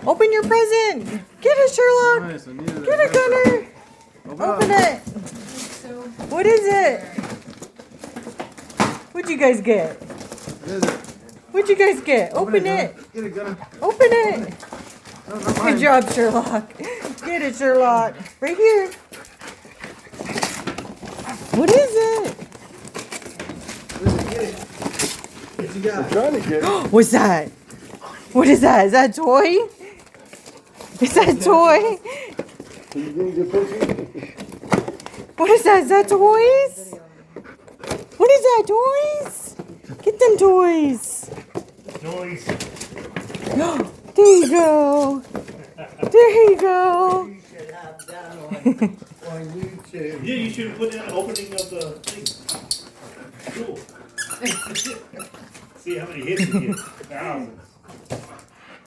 Open your present. Get it, Sherlock. Nice, I needed Get it, Gunner. Open it. What is it? What'd you guys get? What is it? What'd you guys get? Open it. Get it, Gunner. Open it. No, not Good mine. job, Sherlock. Get it, Sherlock. Right here. What is it? Get it. What you got? I'm trying to get it. What's that? What is that? Is that a toy? Is that a toy? Can you give me the picture? What is that? Is that toys? What is that? Toys? Get them toys. Noise. There you go. There you go. You should have done on YouTube. Yeah, you should have put in the opening of the thing. Cool. See how many hits you get. Thousands.